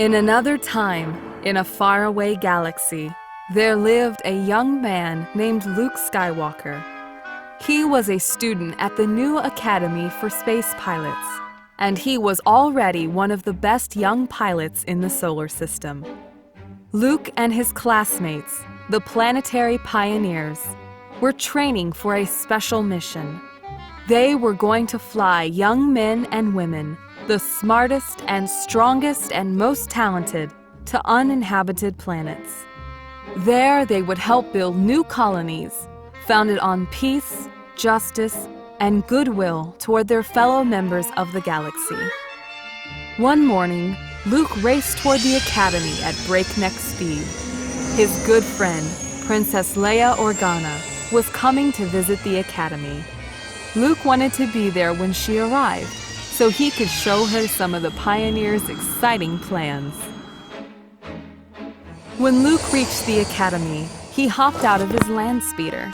In another time, in a faraway galaxy, there lived a young man named Luke Skywalker. He was a student at the new Academy for Space Pilots, and he was already one of the best young pilots in the solar system. Luke and his classmates, the planetary pioneers, were training for a special mission. They were going to fly young men and women, the smartest and strongest and most talented, to uninhabited planets. There they would help build new colonies, founded on peace, justice, and goodwill toward their fellow members of the galaxy. One morning, Luke raced toward the Academy at breakneck speed. His good friend, Princess Leia Organa, was coming to visit the Academy. Luke wanted to be there when she arrived, so he could show her some of the pioneers' exciting plans. When Luke reached the Academy, he hopped out of his land speeder.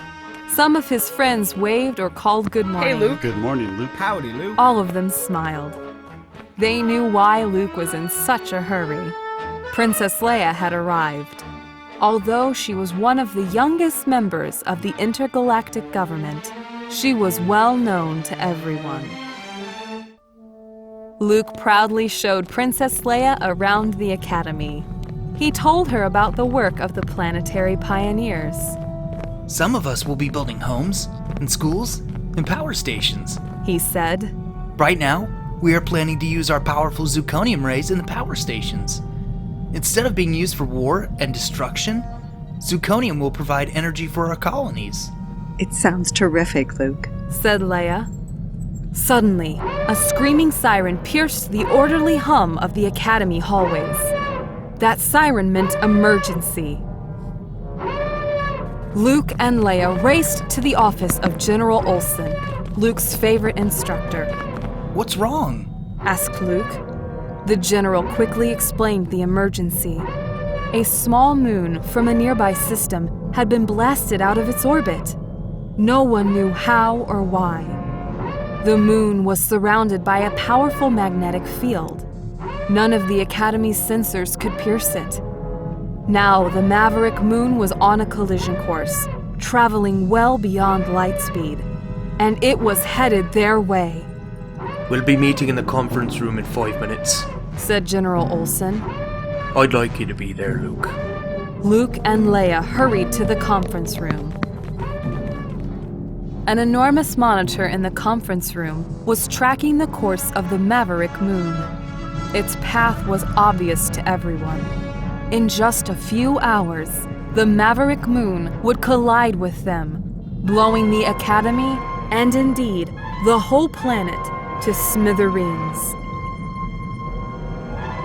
Some of his friends waved or called good morning. Hey, Luke. Good morning, Luke. Howdy, Luke. All of them smiled. They knew why Luke was in such a hurry. Princess Leia had arrived. Although she was one of the youngest members of the intergalactic government, she was well known to everyone. Luke proudly showed Princess Leia around the Academy. He told her about the work of the planetary pioneers. Some of us will be building homes, and schools, and power stations, He said. Right now, we are planning to use our powerful zirconium rays in the power stations. Instead of being used for war and destruction, zirconium will provide energy for our colonies. It sounds terrific, Luke. Said Leia. Suddenly, a screaming siren pierced the orderly hum of the Academy hallways. That siren meant emergency. Luke and Leia raced to the office of General Oleson, Luke's favorite instructor. What's wrong? Asked Luke. The general quickly explained the emergency. A small moon from a nearby system had been blasted out of its orbit. No one knew how or why. The moon was surrounded by a powerful magnetic field. None of the Academy's sensors could pierce it. Now the Maverick moon was on a collision course, traveling well beyond light speed, and it was headed their way. We'll be meeting in the conference room in 5 minutes, Said General Oleson. I'd like you to be there, Luke. Luke and Leia hurried to the conference room. An enormous monitor in the conference room was tracking the course of the Maverick moon. Its path was obvious to everyone. In just a few hours, the Maverick moon would collide with them, blowing the Academy, and indeed, the whole planet, to smithereens.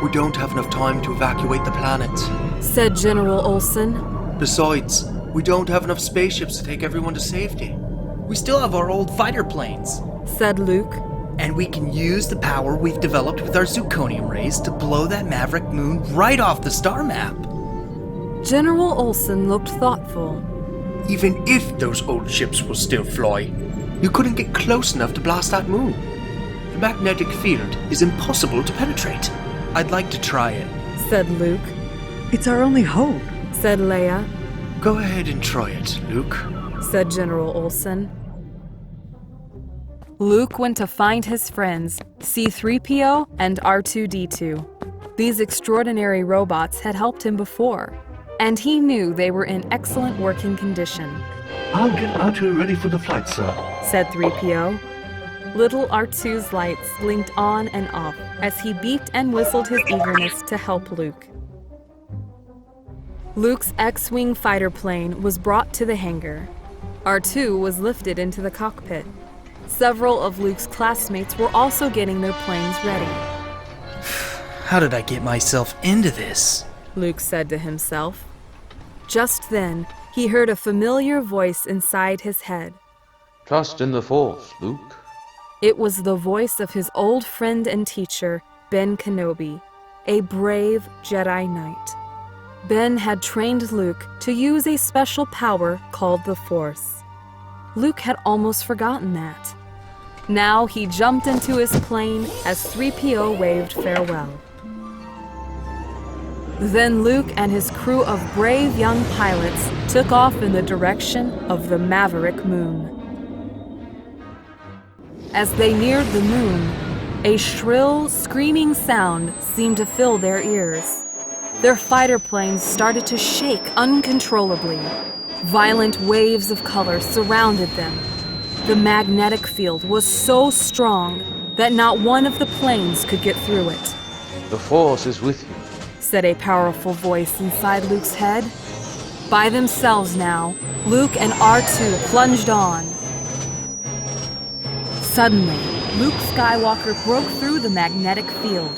We don't have enough time to evacuate the planet. Said General Oleson. Besides, we don't have enough spaceships to take everyone to safety. We still have our old fighter planes. Said Luke. And we can use the power we've developed with our zirconium rays to blow that Maverick moon right off the star map. General Oleson looked thoughtful. Even if those old ships will still fly, you couldn't get close enough to blast that moon. The magnetic field is impossible to penetrate. I'd like to try it. Said Luke. It's our only hope. Said Leia. Go ahead and try it, Luke. Said General Oleson. Luke went to find his friends, See-Threepio and R2-D2. These extraordinary robots had helped him before, and he knew they were in excellent working condition. I'll get R2 ready for the flight, sir. Said 3PO. Little R2's lights blinked on and off as he beeped and whistled his eagerness to help Luke. Luke's X-Wing fighter plane was brought to the hangar. R2 was lifted into the cockpit. Several of Luke's classmates were also getting their planes ready. How did I get myself into this? Luke said to himself. Just then, he heard a familiar voice inside his head. Trust in the Force, Luke. It was the voice of his old friend and teacher, Ben Kenobi, a brave Jedi Knight. Ben had trained Luke to use a special power called the Force. Luke had almost forgotten that. Now he jumped into his plane as 3PO waved farewell. Then Luke and his crew of brave young pilots took off in the direction of the Maverick moon. As they neared the moon, a shrill, screaming sound seemed to fill their ears. Their fighter planes started to shake uncontrollably. Violent waves of color surrounded them. The magnetic field was so strong that not one of the planes could get through it. The Force is with you. Said a powerful voice inside Luke's head. By themselves now, Luke and R2 plunged on. Suddenly, Luke Skywalker broke through the magnetic field.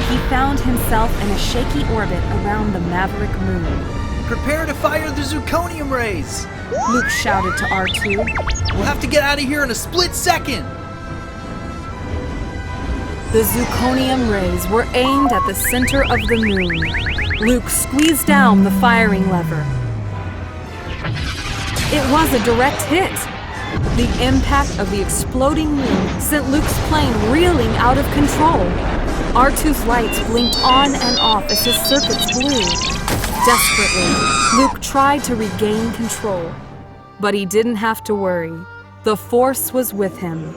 He found himself in a shaky orbit around the Maverick moon. Prepare to fire the zirconium rays! Luke shouted to R2. We'll have to get out of here in a split second! The zirconium rays were aimed at the center of the moon. Luke squeezed down the firing lever. It was a direct hit. The impact of the exploding moon sent Luke's plane reeling out of control. R2's lights blinked on and off as his circuits blew. Desperately, Luke tried to regain control. But he didn't have to worry. The Force was with him.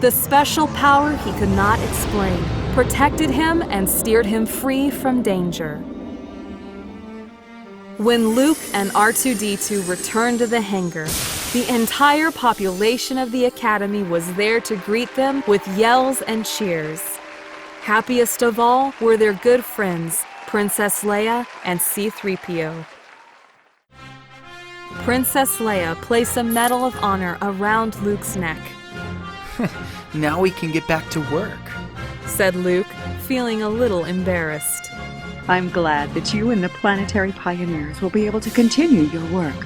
The special power he could not explain protected him and steered him free from danger. When Luke and R2-D2 returned to the hangar, the entire population of the Academy was there to greet them with yells and cheers. Happiest of all were their good friends, Princess Leia and See-Threepio. Princess Leia placed a Medal of Honor around Luke's neck. Now we can get back to work, said Luke, feeling a little embarrassed. I'm glad that you and the planetary pioneers will be able to continue your work,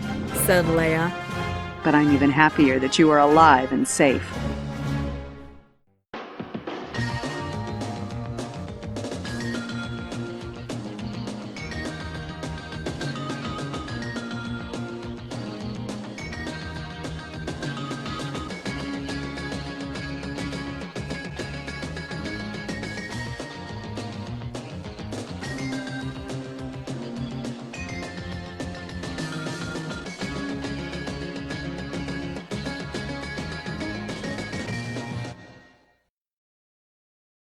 said Leia. but I'm even happier that you are alive and safe.